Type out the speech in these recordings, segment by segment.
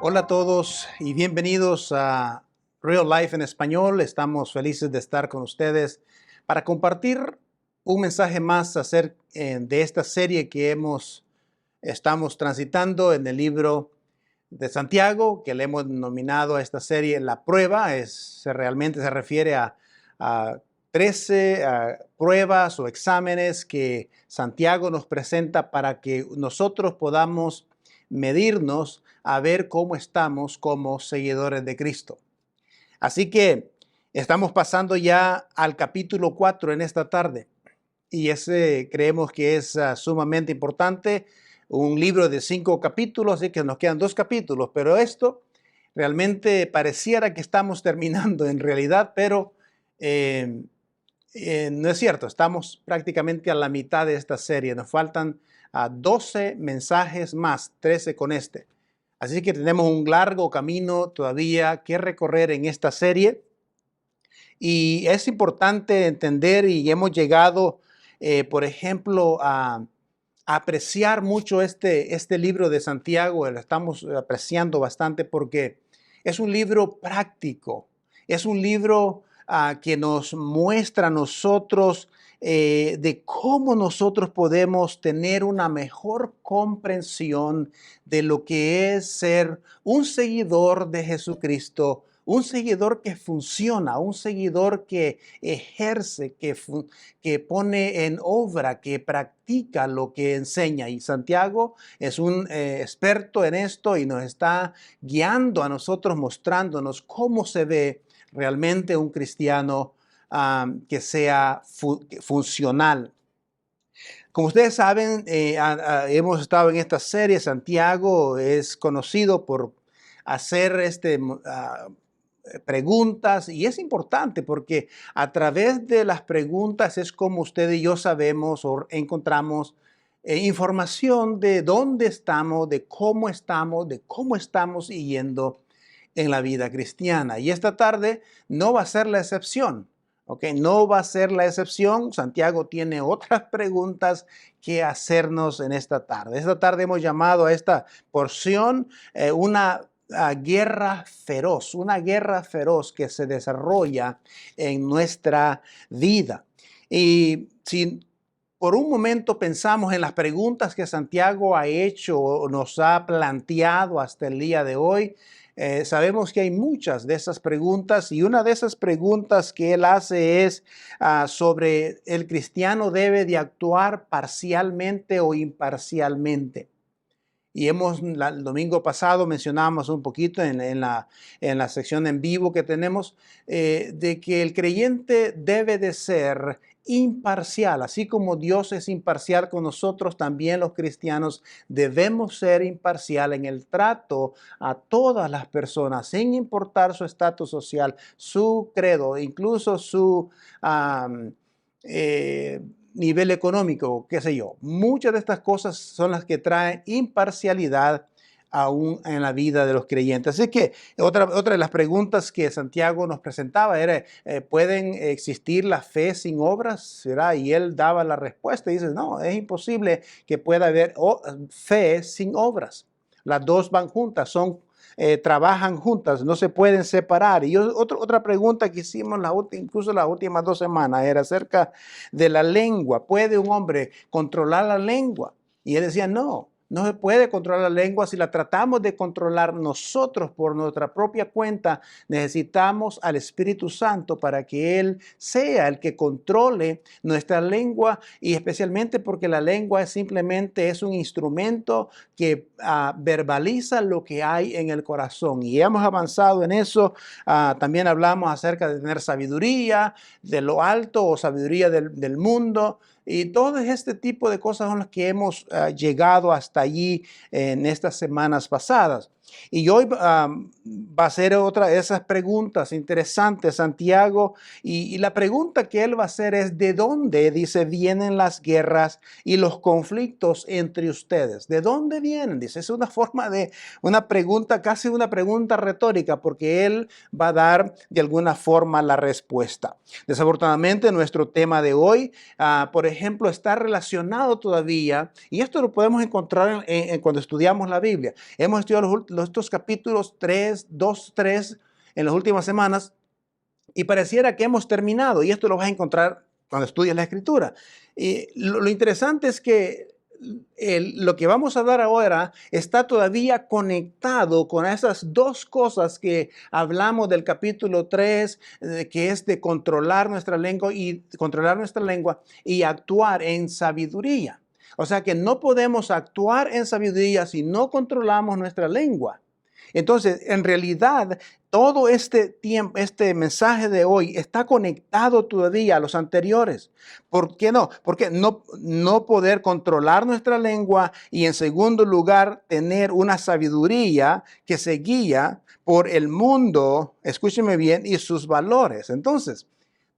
Hola a todos y bienvenidos a Real Life en español. Estamos felices de estar con ustedes para compartir un mensaje más acerca de esta serie que estamos transitando en el libro de Santiago, que le hemos denominado a esta serie La Prueba. Realmente se refiere a 13 pruebas o exámenes que Santiago nos presenta para que nosotros podamos medirnos a ver cómo estamos como seguidores de Cristo. Así que estamos pasando ya al capítulo 4 en esta tarde y ese creemos que es sumamente importante, un libro de 5 capítulos, así que nos quedan 2 capítulos, pero esto realmente pareciera que estamos terminando en realidad, pero no es cierto, estamos prácticamente a la mitad de esta serie, nos faltan 12 mensajes más, 13 con este. Así que tenemos un largo camino todavía que recorrer en esta serie y es importante entender y hemos llegado, por ejemplo, a apreciar mucho este libro de Santiago, lo estamos apreciando bastante porque es un libro práctico, es un libro que nos muestra a nosotros de cómo nosotros podemos tener una mejor comprensión de lo que es ser un seguidor de Jesucristo, un seguidor que funciona, un seguidor que ejerce, que pone en obra, que practica lo que enseña. Y Santiago es un experto en esto y nos está guiando a nosotros, mostrándonos cómo se ve realmente un cristiano que sea funcional. Como ustedes saben, hemos estado en esta serie. Santiago es conocido por hacer preguntas y es importante porque a través de las preguntas es como usted y yo sabemos o encontramos información de dónde estamos, de cómo estamos yendo en la vida cristiana. Y esta tarde no va a ser la excepción. ¿Ok? No va a ser la excepción. Santiago tiene otras preguntas que hacernos en esta tarde. Esta tarde hemos llamado a esta porción una guerra feroz que se desarrolla en nuestra vida. Y si por un momento pensamos en las preguntas que Santiago ha hecho o nos ha planteado hasta el día de hoy, sabemos que hay muchas de esas preguntas y una de esas preguntas que él hace es sobre el cristiano debe de actuar parcialmente o imparcialmente. Y el domingo pasado mencionamos un poquito en la sección en vivo que tenemos de que el creyente debe de ser imparcial. Así como Dios es imparcial con nosotros, también los cristianos debemos ser imparcial en el trato a todas las personas, sin importar su estatus social, su credo, incluso su nivel económico, qué sé yo. Muchas de estas cosas son las que traen imparcialidad aún en la vida de los creyentes. Así que otra de las preguntas que Santiago nos presentaba era, ¿pueden existir la fe sin obras? ¿Será? Y él daba la respuesta y dice, no, es imposible que pueda haber fe sin obras. Las dos van juntas, trabajan juntas, no se pueden separar. Y otra pregunta que hicimos incluso las últimas 2 semanas era acerca de la lengua. ¿Puede un hombre controlar la lengua? Y él decía, no se puede controlar la lengua. Si la tratamos de controlar nosotros por nuestra propia cuenta, necesitamos al Espíritu Santo para que Él sea el que controle nuestra lengua y especialmente porque la lengua simplemente es un instrumento que verbaliza lo que hay en el corazón. Y hemos avanzado en eso. También hablamos acerca de tener sabiduría de lo alto o sabiduría del mundo. Y todo este tipo de cosas son las que hemos llegado hasta allí en estas semanas pasadas. Y hoy va a ser otra de esas preguntas interesantes, Santiago. Y la pregunta que él va a hacer es, ¿de dónde, dice, vienen las guerras y los conflictos entre ustedes? ¿De dónde vienen? Dice, es una forma de una pregunta, casi una pregunta retórica, porque él va a dar de alguna forma la respuesta. Desafortunadamente, nuestro tema de hoy, por ejemplo, está relacionado todavía, y esto lo podemos encontrar cuando estudiamos la Biblia. Hemos estudiado los estudiando estos capítulos 3, 2, 3 en las últimas semanas y pareciera que hemos terminado, y esto lo vas a encontrar cuando estudies la Escritura. Y lo interesante es que lo que vamos a hablar ahora está todavía conectado con esas dos cosas que hablamos del capítulo 3, que es de controlar nuestra lengua y actuar en sabiduría. O sea que no podemos actuar en sabiduría si no controlamos nuestra lengua. Entonces, en realidad, todo este mensaje de hoy está conectado todavía a los anteriores. ¿Por qué no? Porque no poder controlar nuestra lengua y, en segundo lugar, tener una sabiduría que se guía por el mundo, escúcheme bien, y sus valores. Entonces,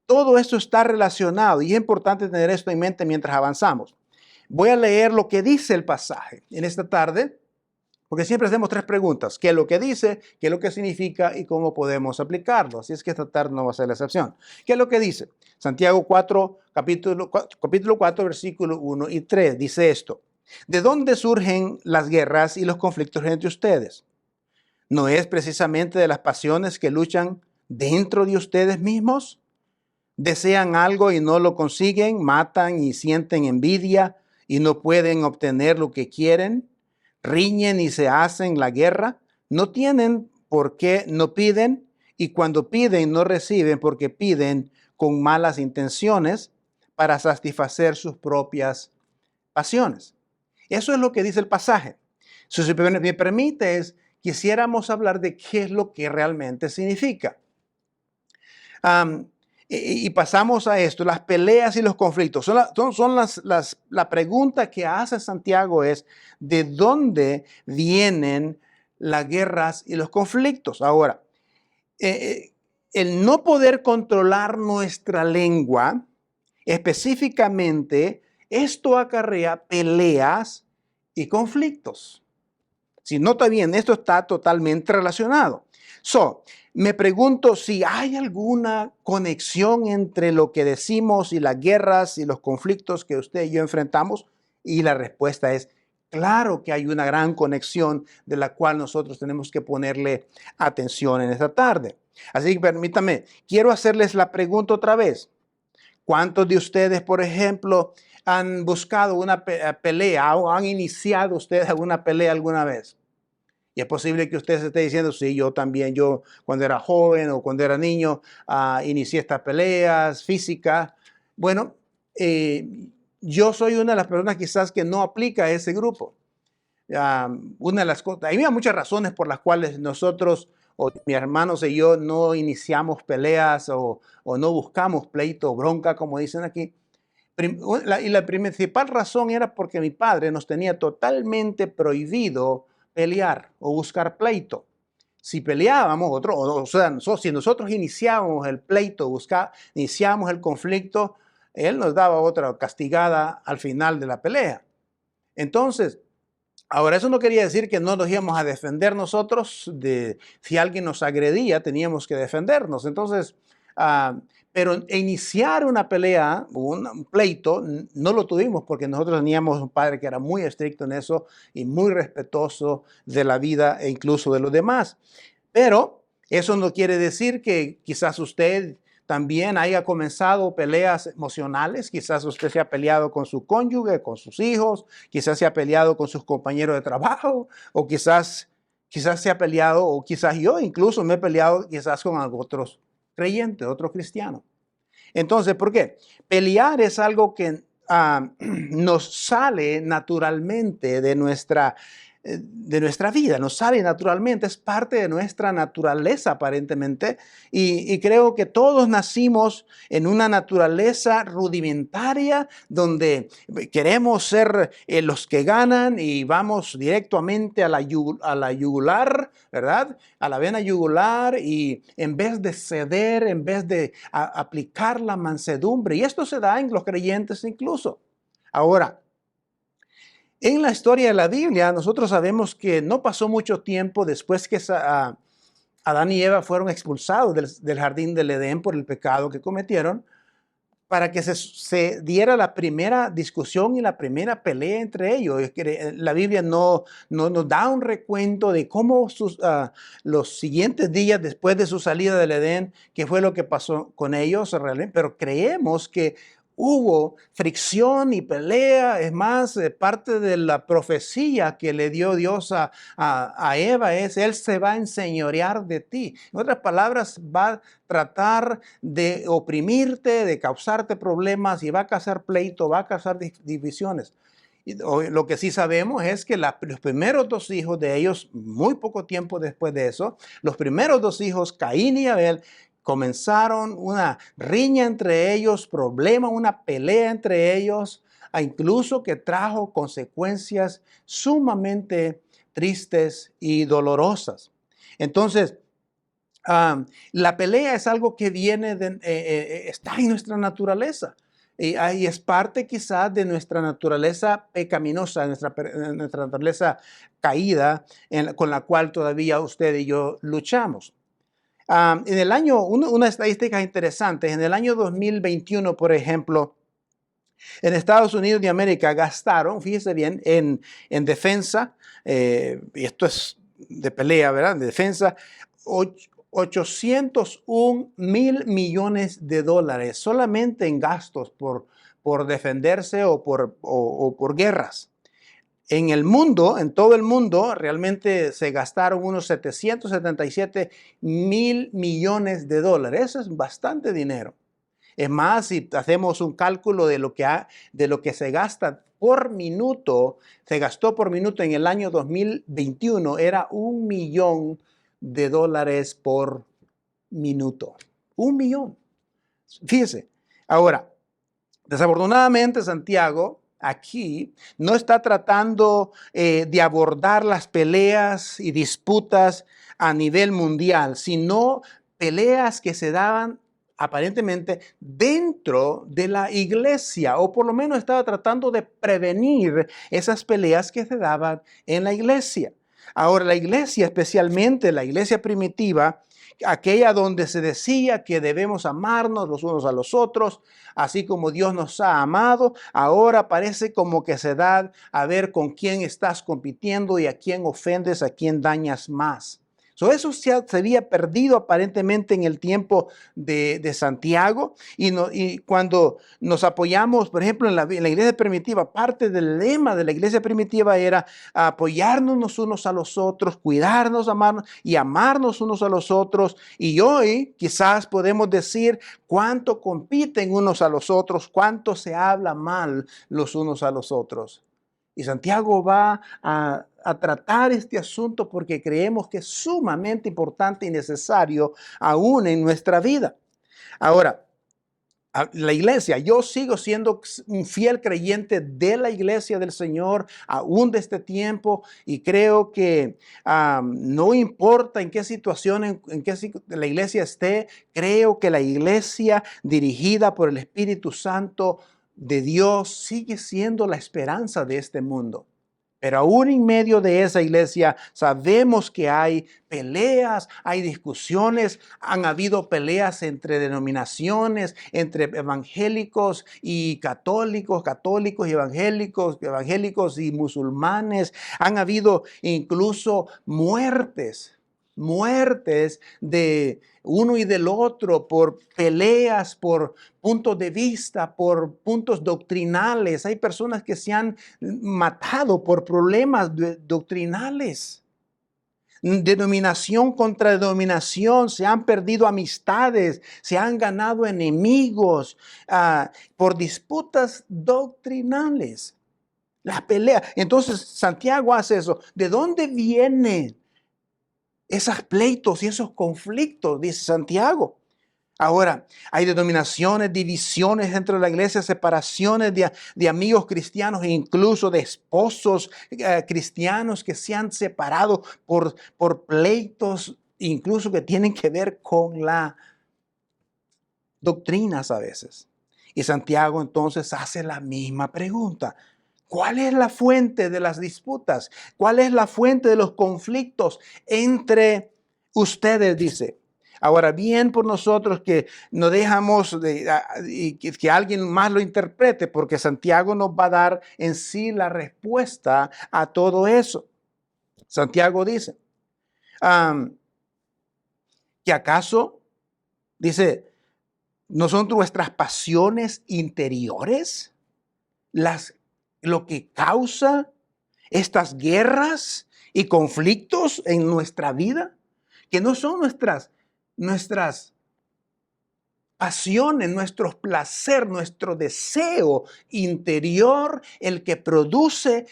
todo esto está relacionado y es importante tener esto en mente mientras avanzamos. Voy a leer lo que dice el pasaje en esta tarde, porque siempre hacemos tres preguntas: ¿qué es lo que dice? ¿Qué es lo que significa? ¿Y cómo podemos aplicarlo? Así es que esta tarde no va a ser la excepción. ¿Qué es lo que dice? Santiago 4, capítulo 4, versículo 1 y 3, dice esto: ¿de dónde surgen las guerras y los conflictos entre ustedes? ¿No es precisamente de las pasiones que luchan dentro de ustedes mismos? ¿Desean algo y no lo consiguen? ¿Matan y sienten envidia y no pueden obtener lo que quieren? ¿Riñen y se hacen la guerra? ¿No tienen por qué no piden? Y cuando piden no reciben porque piden con malas intenciones para satisfacer sus propias pasiones. Eso es lo que dice el pasaje. Si me permites, quisiéramos hablar de qué es lo que realmente significa. Y pasamos a esto: las peleas y los conflictos. La pregunta que hace Santiago es: ¿de dónde vienen las guerras y los conflictos? Ahora, el no poder controlar nuestra lengua, específicamente, esto acarrea peleas y conflictos. Si nota bien, esto está totalmente relacionado. Me pregunto si hay alguna conexión entre lo que decimos y las guerras y los conflictos que usted y yo enfrentamos, y la respuesta es claro que hay una gran conexión de la cual nosotros tenemos que ponerle atención en esta tarde. Así que permítame, quiero hacerles la pregunta otra vez. ¿Cuántos de ustedes, por ejemplo, han buscado una pelea o han iniciado ustedes alguna pelea alguna vez? Y es posible que usted se esté diciendo: sí, yo también, yo cuando era joven o cuando era niño, inicié estas peleas físicas. Bueno, yo soy una de las personas quizás que no aplica a ese grupo. Una de las cosas, hay muchas razones por las cuales nosotros, o mis hermanos y yo, no iniciamos peleas o no buscamos pleito o bronca, como dicen aquí. Y la principal razón era porque mi padre nos tenía totalmente prohibido pelear o buscar pleito. Si peleábamos, si nosotros iniciábamos el pleito, iniciábamos el conflicto, él nos daba otra castigada al final de la pelea. Entonces, ahora, eso no quería decir que no nos íbamos a defender nosotros. Si alguien nos agredía, teníamos que defendernos. Entonces, pero iniciar una pelea, un pleito, no lo tuvimos porque nosotros teníamos un padre que era muy estricto en eso y muy respetuoso de la vida e incluso de los demás. Pero eso no quiere decir que quizás usted también haya comenzado peleas emocionales. Quizás usted se ha peleado con su cónyuge, con sus hijos, quizás se ha peleado con sus compañeros de trabajo, o quizás se ha peleado, o quizás yo incluso me he peleado quizás con otros creyentes, otros cristianos. Entonces, ¿por qué? Pelear es algo que nos sale naturalmente de nuestra vida, nos sale naturalmente, es parte de nuestra naturaleza aparentemente, y creo que todos nacimos en una naturaleza rudimentaria donde queremos ser los que ganan y vamos directamente a la yugular, ¿verdad? A la vena yugular, y en vez de ceder, en vez de aplicar la mansedumbre, y esto se da en los creyentes incluso. Ahora, en la historia de la Biblia, nosotros sabemos que no pasó mucho tiempo después que Adán y Eva fueron expulsados del jardín del Edén por el pecado que cometieron. para que se diera la primera discusión y la primera pelea entre ellos. La Biblia no nos da un recuento de cómo los siguientes días después de su salida del Edén, qué fue lo que pasó con ellos realmente, pero creemos que hubo fricción y pelea. Es más, parte de la profecía que le dio Dios a Eva es: Él se va a enseñorear de ti. En otras palabras, va a tratar de oprimirte, de causarte problemas, y va a causar pleito, va a causar divisiones. Lo que sí sabemos es que los primeros dos hijos de ellos, muy poco tiempo después de eso, los primeros dos hijos, Caín y Abel, comenzaron una riña entre ellos, problema, una pelea entre ellos, incluso que trajo consecuencias sumamente tristes y dolorosas. Entonces, la pelea es algo que viene está en nuestra naturaleza. Y es parte quizás de nuestra naturaleza pecaminosa, nuestra naturaleza caída, con la cual todavía usted y yo luchamos. En el año, una estadística interesante, en el año 2021, por ejemplo, en Estados Unidos de América gastaron, fíjese bien, en defensa, y esto es de pelea, ¿verdad? De defensa, 801 mil millones de dólares solamente en gastos por defenderse o por guerras. En el mundo, en todo el mundo, realmente se gastaron unos 777 mil millones de dólares. Eso es bastante dinero. Es más, si hacemos un cálculo de lo que se gasta por minuto, se gastó por minuto en el año 2021, era $1 millón por minuto. 1 millón. Fíjese. Ahora, desafortunadamente, Santiago aquí no está tratando de abordar las peleas y disputas a nivel mundial, sino peleas que se daban aparentemente dentro de la iglesia, o por lo menos estaba tratando de prevenir esas peleas que se daban en la iglesia. Ahora, la iglesia, especialmente la iglesia primitiva, aquella donde se decía que debemos amarnos los unos a los otros, así como Dios nos ha amado, ahora parece como que se da a ver con quién estás compitiendo y a quién ofendes, a quién dañas más. Eso se había perdido aparentemente en el tiempo de Santiago, y cuando nos apoyamos, por ejemplo, en la iglesia primitiva, parte del lema de la iglesia primitiva era apoyarnos los unos a los otros, cuidarnos, amarnos y amarnos unos a los otros. Y hoy quizás podemos decir cuánto compiten unos a los otros, cuánto se habla mal los unos a los otros. Y Santiago va a tratar este asunto porque creemos que es sumamente importante y necesario aún en nuestra vida. Ahora, la iglesia, yo sigo siendo un fiel creyente de la iglesia del Señor aún de este tiempo, y creo que no importa en qué situación, en qué la iglesia esté, creo que la iglesia dirigida por el Espíritu Santo de Dios sigue siendo la esperanza de este mundo. Pero aún en medio de esa iglesia sabemos que hay peleas, hay discusiones, han habido peleas entre denominaciones, entre evangélicos y católicos, católicos y evangélicos, evangélicos y musulmanes. Han habido incluso muertes de uno y del otro por peleas, por puntos de vista, por puntos doctrinales. Hay personas que se han matado por problemas doctrinales. Denominación contra denominación, se han perdido amistades, se han ganado enemigos por disputas doctrinales. Las peleas. Entonces Santiago hace eso. ¿De dónde vienen esos pleitos y esos conflictos? Dice Santiago. Ahora, hay denominaciones, divisiones dentro de la iglesia, separaciones de amigos cristianos e incluso de esposos cristianos que se han separado por pleitos, incluso que tienen que ver con las doctrinas a veces. Y Santiago entonces hace la misma pregunta. ¿Cuál es la fuente de las disputas? ¿Cuál es la fuente de los conflictos entre ustedes? Dice. Ahora, bien por nosotros que no dejamos y que alguien más lo interprete, porque Santiago nos va a dar en sí la respuesta a todo eso. Santiago dice, que acaso, dice, ¿no son nuestras pasiones interiores lo que causa estas guerras y conflictos en nuestra vida? Que no son nuestras pasiones, nuestros placer, nuestro deseo interior el que produce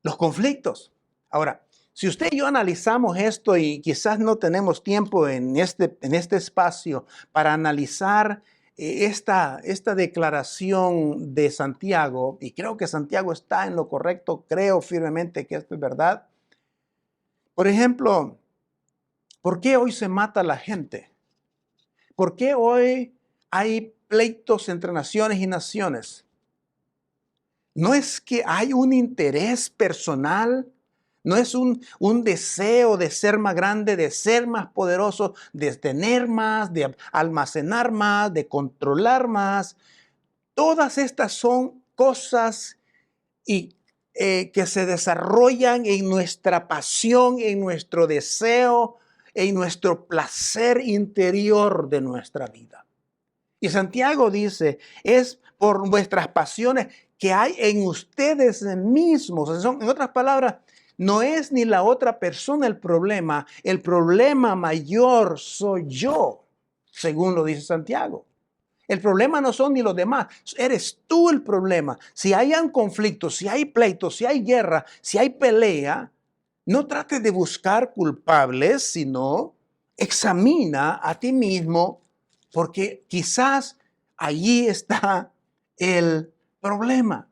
los conflictos. Ahora, si usted y yo analizamos esto, y quizás no tenemos tiempo en este espacio para analizar esta declaración de Santiago, y creo que Santiago está en lo correcto, creo firmemente que esto es verdad. Por ejemplo, ¿por qué hoy se mata la gente? ¿Por qué hoy hay pleitos entre naciones y naciones? No es que hay un interés personal, no es un deseo de ser más grande, de ser más poderoso, de tener más, de almacenar más, de controlar más. Todas estas son cosas que se desarrollan en nuestra pasión, en nuestro deseo, en nuestro placer interior de nuestra vida. Y Santiago dice, es por vuestras pasiones que hay en ustedes mismos. En otras palabras, no es ni la otra persona el problema mayor soy yo, según lo dice Santiago. El problema no son ni los demás, eres tú el problema. Si hay un conflicto, si hay pleito, si hay guerra, si hay pelea, no trates de buscar culpables, sino examina a ti mismo, porque quizás allí está el problema.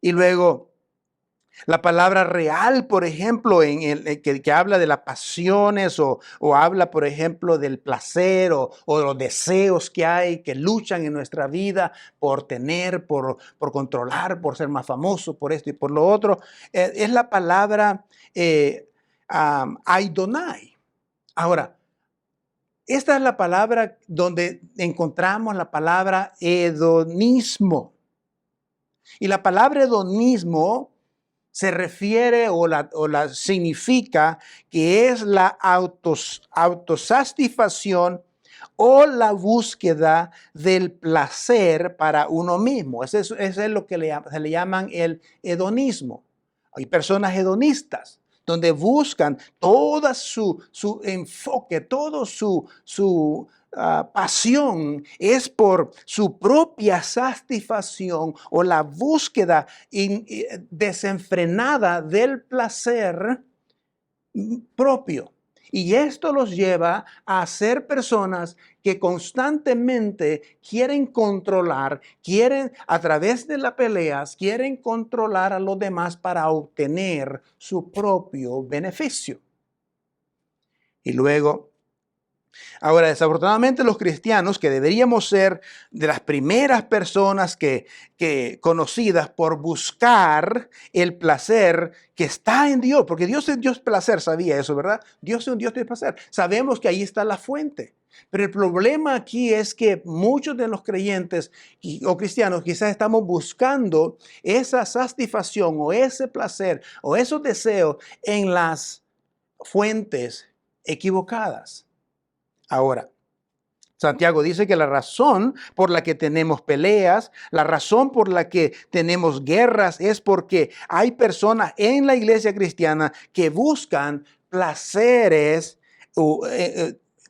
Y luego, la palabra real, por ejemplo, que habla de las pasiones o habla, por ejemplo, del placer o los deseos que hay, que luchan en nuestra vida por tener, por controlar, por ser más famoso, por esto y por lo otro, es la palabra Aidonai. Ahora, esta es la palabra donde encontramos la palabra hedonismo. Y la palabra hedonismo se refiere o la significa que es la autosatisfacción o la búsqueda del placer para uno mismo. Eso es lo que se le llaman el hedonismo. Hay personas hedonistas donde buscan todo su enfoque, todo su pasión es por su propia satisfacción o la búsqueda desenfrenada del placer propio. Y esto los lleva a ser personas que constantemente quieren controlar, a través de las peleas, quieren controlar a los demás para obtener su propio beneficio. Y luego, ahora, desafortunadamente los cristianos, que deberíamos ser de las primeras personas conocidas por buscar el placer que está en Dios, porque Dios es Dios placer, sabía eso, ¿verdad? Dios es un Dios de placer. Sabemos que ahí está la fuente. Pero el problema aquí es que muchos de los creyentes o cristianos quizás estamos buscando esa satisfacción o ese placer o esos deseos en las fuentes equivocadas. Ahora, Santiago dice que la razón por la que tenemos peleas, la razón por la que tenemos guerras es porque hay personas en la iglesia cristiana que buscan placeres,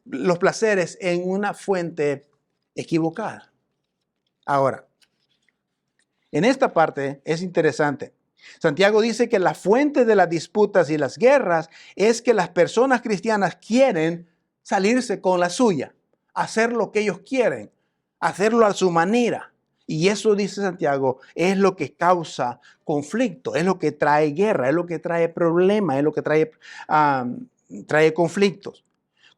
los placeres en una fuente equivocada. Ahora, en esta parte es interesante. Santiago dice que la fuente de las disputas y las guerras es que las personas cristianas quieren salirse con la suya, hacer lo que ellos quieren, hacerlo a su manera. Y eso, dice Santiago, es lo que causa conflicto, es lo que trae guerra, es lo que trae problemas, es lo que trae conflictos.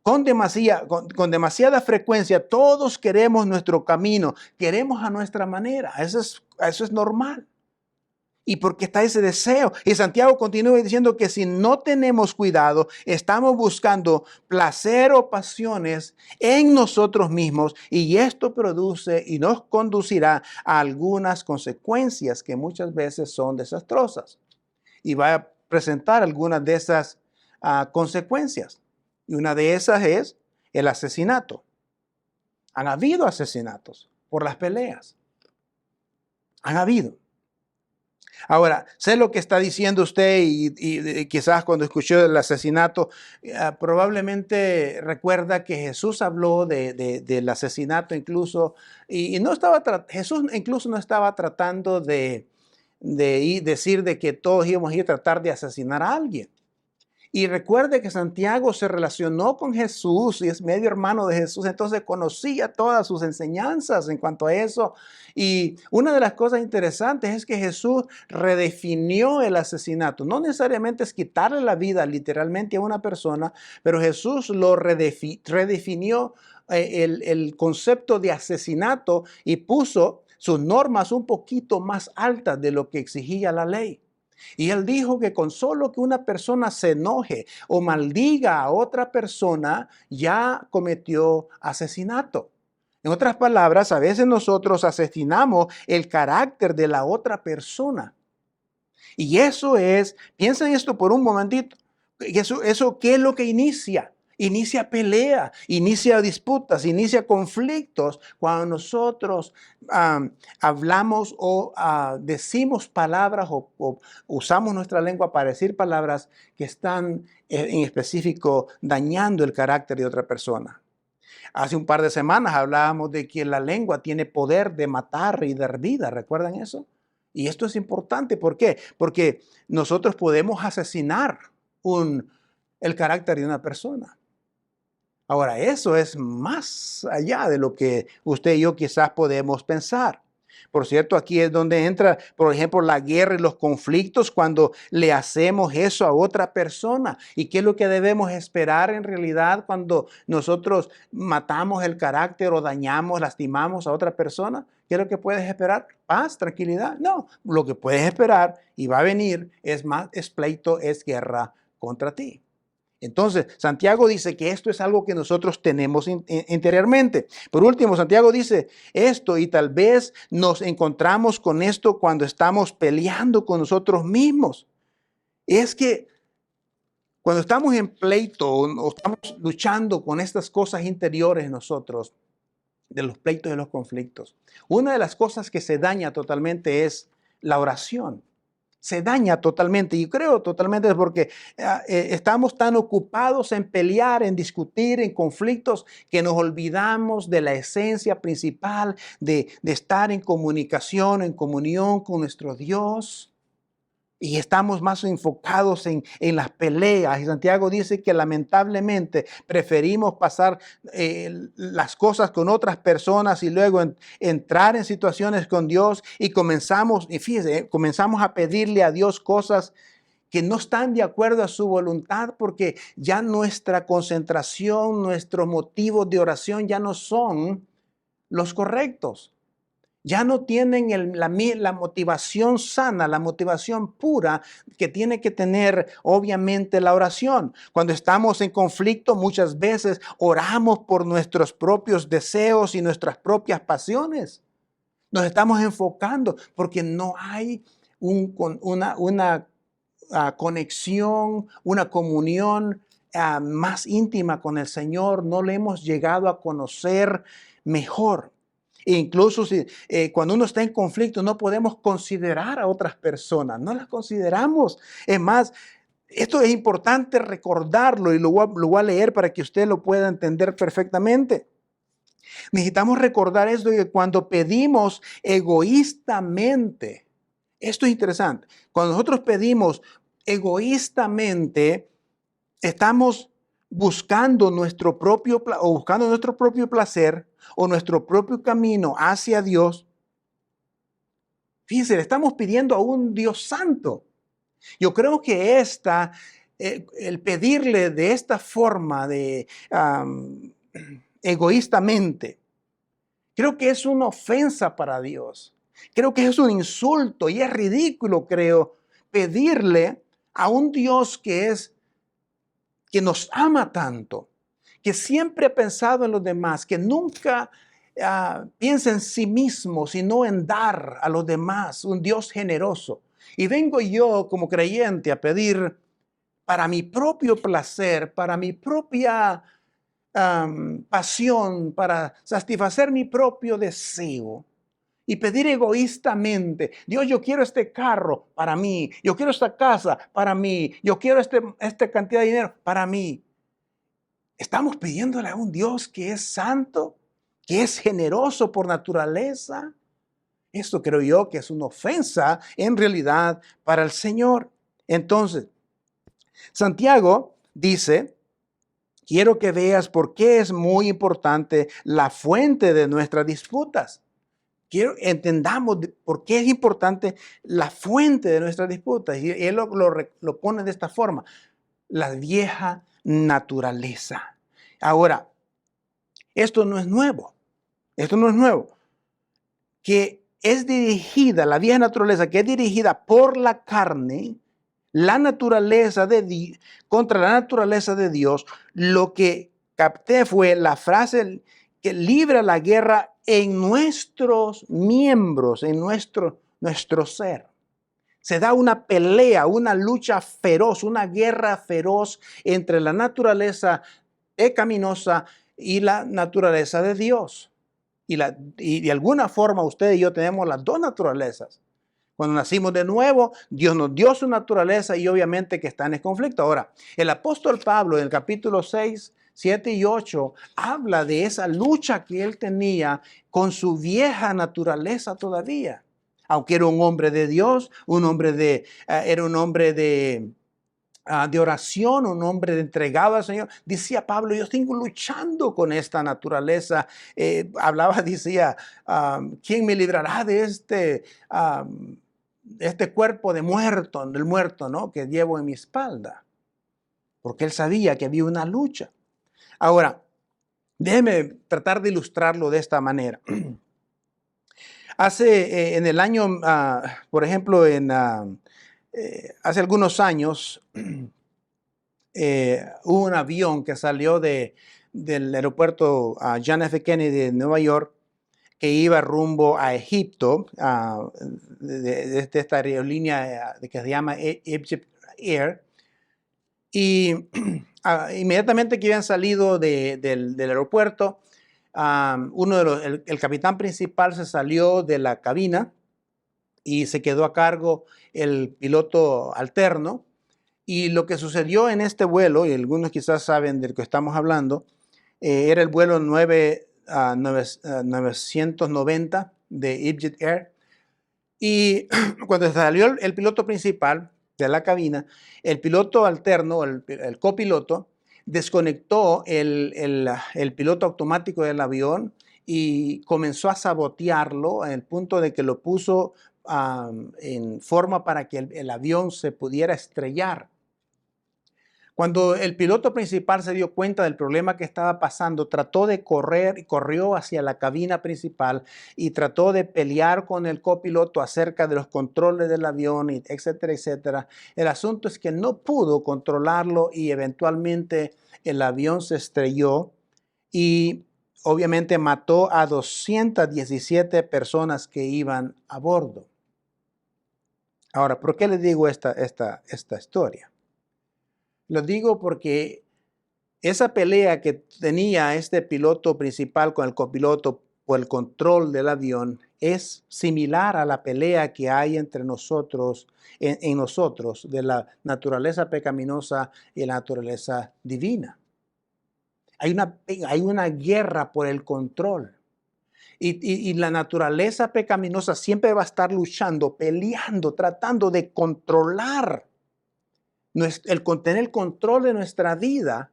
Con demasiada frecuencia todos queremos nuestro camino, queremos a nuestra manera, eso es normal. Y porque está ese deseo. Y Santiago continúa diciendo que si no tenemos cuidado, estamos buscando placer o pasiones en nosotros mismos y esto produce y nos conducirá a algunas consecuencias que muchas veces son desastrosas. Y va a presentar algunas de esas consecuencias. Y una de esas es el asesinato. Han habido asesinatos por las peleas. Han habido. Ahora, sé lo que está diciendo usted y quizás cuando escuchó el asesinato, probablemente recuerda que Jesús habló del asesinato incluso, y no estaba Jesús incluso no estaba tratando de decir de que todos íbamos a ir a tratar de asesinar a alguien. Y recuerde que Santiago se relacionó con Jesús y es medio hermano de Jesús, entonces conocía todas sus enseñanzas en cuanto a eso. Y una de las cosas interesantes es que Jesús redefinió el asesinato. No necesariamente es quitarle la vida literalmente a una persona, pero Jesús lo redefinió el concepto de asesinato y puso sus normas un poquito más altas de lo que exigía la ley. Y él dijo que con solo que una persona se enoje o maldiga a otra persona, ya cometió asesinato. En otras palabras, a veces nosotros asesinamos el carácter de la otra persona. Y eso es, piensa en esto por un momentito, eso ¿qué es lo que inicia? Inicia pelea, inicia disputas, inicia conflictos cuando nosotros hablamos o decimos palabras o usamos nuestra lengua para decir palabras que están en específico dañando el carácter de otra persona. Hace un par de semanas hablábamos de que la lengua tiene poder de matar y dar vida. ¿Recuerdan eso? Y esto es importante. ¿Por qué? Porque nosotros podemos asesinar el carácter de una persona. Ahora, eso es más allá de lo que usted y yo quizás podemos pensar. Por cierto, aquí es donde entra, por ejemplo, la guerra y los conflictos cuando le hacemos eso a otra persona. ¿Y qué es lo que debemos esperar en realidad cuando nosotros matamos el carácter o dañamos, lastimamos a otra persona? ¿Qué es lo que puedes esperar? Paz, tranquilidad. No, lo que puedes esperar y va a venir es pleito, es guerra contra ti. Entonces, Santiago dice que esto es algo que nosotros tenemos interiormente. Por último, Santiago dice esto y tal vez nos encontramos con esto cuando estamos peleando con nosotros mismos. Es que cuando estamos en pleito o estamos luchando con estas cosas interiores en nosotros, de los pleitos y los conflictos, una de las cosas que se daña totalmente es la oración. Se daña totalmente y creo totalmente porque estamos tan ocupados en pelear, en discutir, en conflictos que nos olvidamos de la esencia principal de estar en comunicación, en comunión con nuestro Dios. Y estamos más enfocados en las peleas. Y Santiago dice que lamentablemente preferimos pasar las cosas con otras personas y luego entrar en situaciones con Dios y comenzamos a pedirle a Dios cosas que no están de acuerdo a su voluntad porque ya nuestra concentración, nuestros motivos de oración ya no son los correctos. Ya no tienen la motivación sana, la motivación pura que tiene que tener obviamente la oración. Cuando estamos en conflicto muchas veces oramos por nuestros propios deseos y nuestras propias pasiones. Nos estamos enfocando porque no hay una conexión, una comunión más íntima con el Señor. No le hemos llegado a conocer mejor. Incluso cuando uno está en conflicto no podemos considerar a otras personas, no las consideramos. Es más, esto es importante recordarlo y lo voy a leer para que usted lo pueda entender perfectamente. Necesitamos recordar esto que cuando pedimos egoístamente, esto es interesante, cuando nosotros pedimos egoístamente, estamos buscando nuestro propio placer o nuestro propio camino hacia Dios. Fíjense, le estamos pidiendo a un Dios santo. Yo creo que el pedirle de esta forma, egoístamente, creo que es una ofensa para Dios. Creo que es un insulto y es ridículo, creo, pedirle a un Dios que nos ama tanto, que siempre ha pensado en los demás, que nunca piensa en sí mismo, sino en dar a los demás, un Dios generoso. Y vengo yo como creyente a pedir para mi propio placer, para mi propia pasión, para satisfacer mi propio deseo. Y pedir egoístamente, Dios, yo quiero este carro para mí, yo quiero esta casa para mí, yo quiero esta cantidad de dinero para mí. Estamos pidiéndole a un Dios que es santo, que es generoso por naturaleza. Esto creo yo que es una ofensa en realidad para el Señor. Entonces, Santiago dice, quiero que veas por qué es muy importante la fuente de nuestras disputas. Quiero entendamos por qué es importante la fuente de nuestras disputas. Y él lo pone de esta forma, la vieja naturaleza. Ahora, esto no es nuevo. Esto no es nuevo. Que es dirigida, la vieja naturaleza, que es dirigida por la carne, la naturaleza contra la naturaleza de Dios, lo que capté fue la frase que libra la guerra en nuestros miembros, en nuestro ser. Se da una pelea, una lucha feroz, una guerra feroz entre la naturaleza pecaminosa y la naturaleza de Dios. Y de alguna forma usted y yo tenemos las dos naturalezas. Cuando nacimos de nuevo, Dios nos dio su naturaleza y obviamente que están en conflicto. Ahora, el apóstol Pablo en el capítulo 6, 7 y 8 habla de esa lucha que él tenía con su vieja naturaleza todavía. Aunque era un hombre de Dios, era un hombre de oración, un hombre entregado al Señor. Decía Pablo, yo estoy luchando con esta naturaleza. Decía, ¿quién me librará de este cuerpo del muerto, ¿no? Que llevo en mi espalda? Porque él sabía que había una lucha. Ahora, déjeme tratar de ilustrarlo de esta manera. En el año, por ejemplo, hace algunos años, hubo un avión que salió del aeropuerto John F. Kennedy de Nueva York que iba rumbo a Egipto, de esta aerolínea que se llama Egypt Air. Y inmediatamente que habían salido del aeropuerto, el capitán principal se salió de la cabina y se quedó a cargo el piloto alterno. Y lo que sucedió en este vuelo, y algunos quizás saben del que estamos hablando, era el vuelo 990 de Egypt Air. Y cuando salió el piloto principal de la cabina, el piloto alterno, el copiloto, desconectó el piloto automático del avión y comenzó a sabotearlo en el punto de que lo puso en forma para que el avión se pudiera estrellar. Cuando el piloto principal se dio cuenta del problema que estaba pasando, trató de correr y corrió hacia la cabina principal y trató de pelear con el copiloto acerca de los controles del avión, etcétera, etcétera. El asunto es que no pudo controlarlo y eventualmente el avión se estrelló y obviamente mató a 217 personas que iban a bordo. Ahora, ¿por qué les digo esta historia? Lo digo porque esa pelea que tenía este piloto principal con el copiloto por el control del avión es similar a la pelea que hay entre nosotros, en nosotros, de la naturaleza pecaminosa y la naturaleza divina. Hay una guerra por el control. Y la naturaleza pecaminosa siempre va a estar luchando, peleando, tratando de controlar tener el control de nuestra vida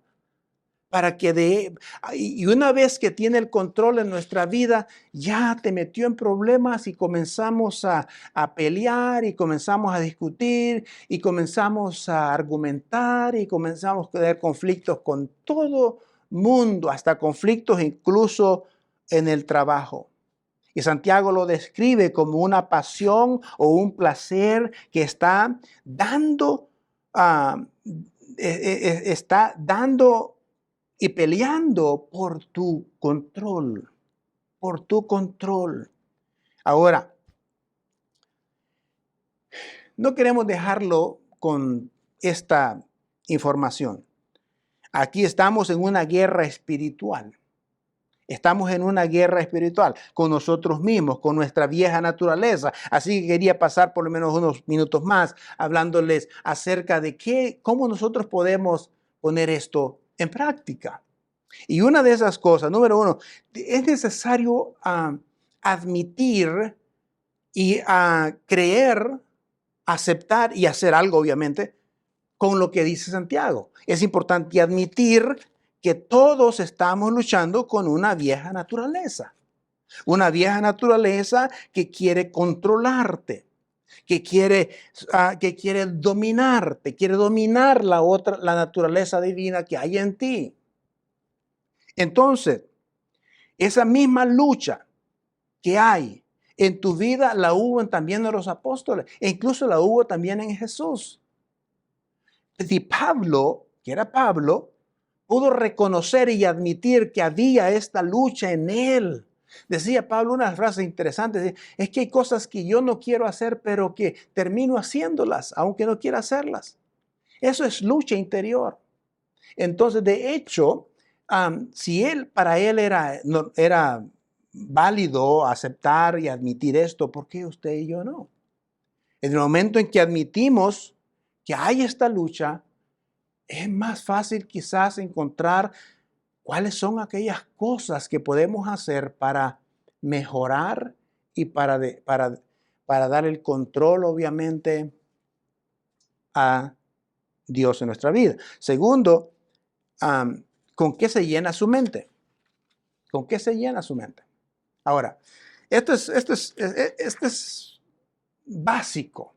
para que y una vez que tiene el control en nuestra vida, ya te metió en problemas y comenzamos a pelear y comenzamos a discutir y comenzamos a argumentar y comenzamos a tener conflictos con todo mundo, hasta conflictos incluso en el trabajo. Y Santiago lo describe como una pasión o un placer que está dando, ah, está dando y peleando por tu control, por tu control. Ahora, no queremos dejarlo con esta información. Aquí estamos en una guerra espiritual. Estamos en una guerra espiritual con nosotros mismos, con nuestra vieja naturaleza. Así que quería pasar por lo menos unos minutos más hablándoles acerca de cómo nosotros podemos poner esto en práctica. Y una de esas cosas, número uno, es necesario admitir y creer, aceptar y hacer algo, obviamente, con lo que dice Santiago. Es importante admitir que todos estamos luchando con una vieja naturaleza. Una vieja naturaleza que quiere controlarte, que quiere dominarte, quiere dominar la naturaleza divina que hay en ti. Entonces, esa misma lucha que hay en tu vida la hubo también en los apóstoles, e incluso la hubo también en Jesús. Si Pablo, que era Pablo, pudo reconocer y admitir que había esta lucha en él. Decía Pablo una frase interesante, es que hay cosas que yo no quiero hacer, pero que termino haciéndolas, aunque no quiera hacerlas. Eso es lucha interior. Entonces, de hecho, si para él era válido aceptar y admitir esto, ¿por qué usted y yo no? En el momento en que admitimos que hay esta lucha, es más fácil quizás encontrar cuáles son aquellas cosas que podemos hacer para mejorar y para dar el control, obviamente, a Dios en nuestra vida. Segundo, ¿con qué se llena su mente? ¿Con qué se llena su mente? Ahora, esto es básico.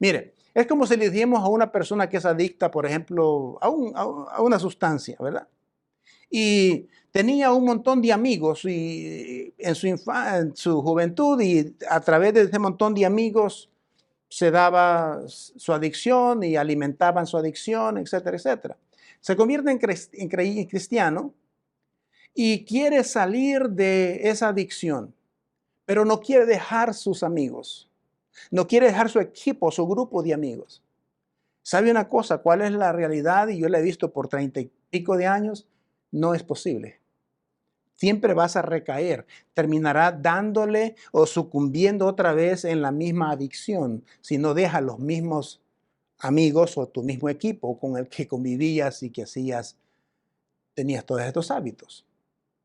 Mire, es como si le dijéramos a una persona que es adicta, por ejemplo, a una sustancia, ¿verdad? Y tenía un montón de amigos en su juventud, y a través de ese montón de amigos se daba su adicción y alimentaban su adicción, etcétera, etcétera. Se convierte en cristiano y quiere salir de esa adicción, pero no quiere dejar sus amigos, no quiere dejar su equipo, su grupo de amigos. ¿Sabe una cosa? ¿Cuál es la realidad? Y yo la he visto por 30 y pico de años. No es posible. Siempre vas a recaer. Terminará dándole o sucumbiendo otra vez en la misma adicción si no dejas los mismos amigos o tu mismo equipo con el que convivías y que tenías todos estos hábitos.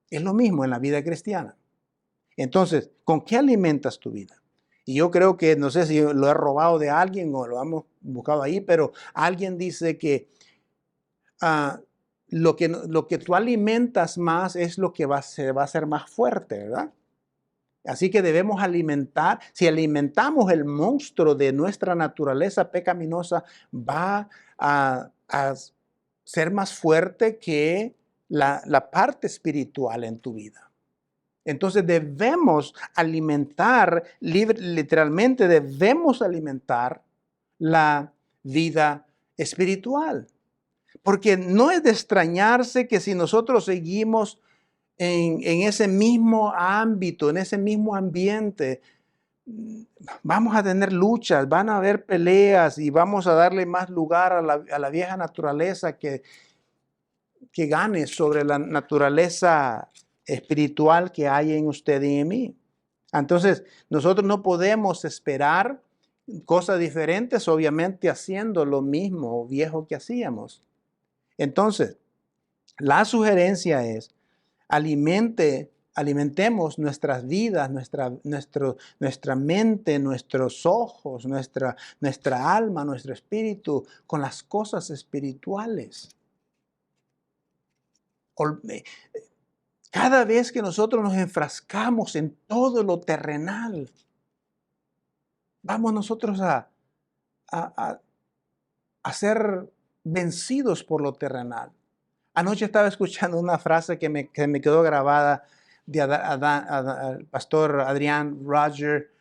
Es lo mismo en la vida cristiana. Entonces, ¿con qué alimentas tu vida? Y yo creo que, no sé si lo he robado de alguien o lo hemos buscado ahí, pero alguien dice que lo que tú alimentas más es lo que se va a hacer más fuerte, ¿verdad? Así que debemos alimentar, si alimentamos el monstruo de nuestra naturaleza pecaminosa, va a ser más fuerte que la parte espiritual en tu vida. Entonces debemos alimentar, literalmente debemos alimentar la vida espiritual. Porque no es de extrañarse que si nosotros seguimos en ese mismo ámbito, en ese mismo ambiente, vamos a tener luchas, van a haber peleas y vamos a darle más lugar a la vieja naturaleza que gane sobre la naturaleza espiritual que hay en usted y en mí. Entonces, nosotros no podemos esperar cosas diferentes, obviamente haciendo lo mismo viejo que hacíamos. Entonces, la sugerencia es, alimentemos nuestras vidas, nuestra mente, nuestros ojos, nuestra alma, nuestro espíritu con las cosas espirituales. Cada vez que nosotros nos enfrascamos en todo lo terrenal, vamos nosotros a ser vencidos por lo terrenal. Anoche estaba escuchando una frase que me quedó grabada el pastor Adrián Roger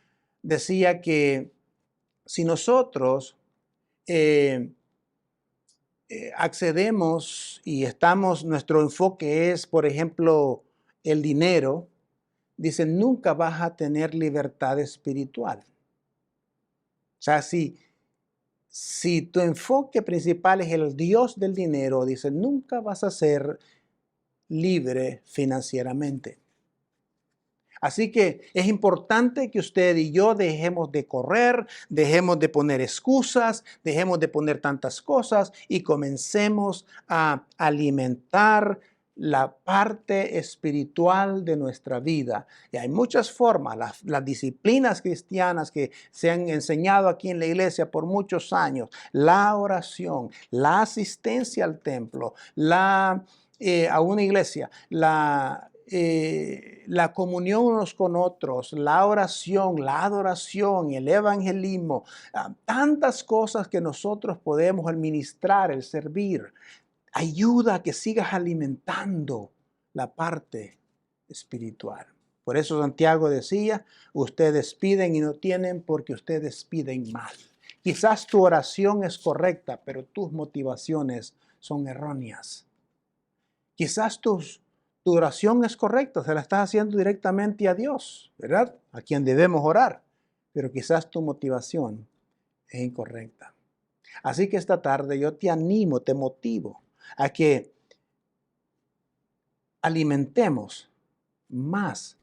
decía que si nosotros accedemos y nuestro enfoque es, por ejemplo, el dinero, dice, nunca vas a tener libertad espiritual. O sea, si tu enfoque principal es el Dios del dinero, dice, nunca vas a ser libre financieramente. Así que es importante que usted y yo dejemos de correr, dejemos de poner excusas, dejemos de poner tantas cosas y comencemos a alimentar la parte espiritual de nuestra vida. Y hay muchas formas, las disciplinas cristianas que se han enseñado aquí en la iglesia por muchos años, la oración, la asistencia al templo, a una iglesia, la comunión unos con otros, la oración, la adoración, el evangelismo, tantas cosas que nosotros podemos administrar, el servir, ayuda a que sigas alimentando la parte espiritual. Por eso Santiago decía, ustedes piden y no tienen porque ustedes piden mal. Quizás tu oración es correcta, pero tus motivaciones son erróneas. Quizás tu oración es correcta, se la estás haciendo directamente a Dios, ¿verdad? A quien debemos orar, pero quizás tu motivación es incorrecta. Así que esta tarde yo te animo, te motivo a que alimentemos más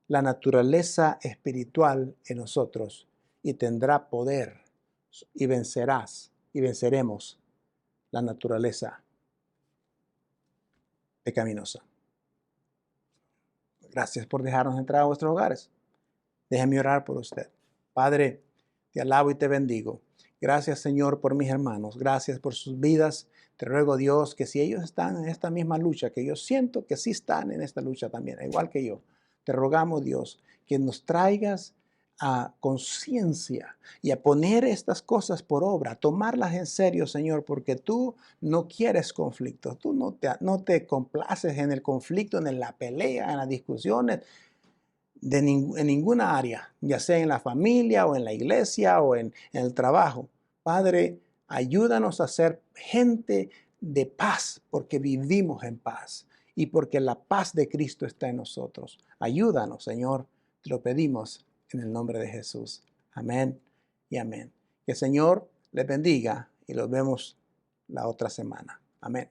la naturaleza espiritual en nosotros y tendrá poder y venceremos la naturaleza pecaminosa. Gracias por dejarnos entrar a vuestros hogares. Déjeme orar por usted. Padre, te alabo y te bendigo. Gracias, Señor, por mis hermanos. Gracias por sus vidas. Te ruego, Dios, que si ellos están en esta misma lucha, que yo siento que sí están en esta lucha también, igual que yo, te rogamos, Dios, que nos traigas a conciencia y a poner estas cosas por obra, a tomarlas en serio, Señor, porque tú no quieres conflictos, tú no te complaces en el conflicto, en la pelea, en las discusiones, en ninguna área, ya sea en la familia o en la iglesia o en el trabajo. Padre, ayúdanos a ser gente de paz porque vivimos en paz y porque la paz de Cristo está en nosotros. Ayúdanos, Señor, te lo pedimos en el nombre de Jesús. Amén y amén. Que el Señor les bendiga y los vemos la otra semana. Amén.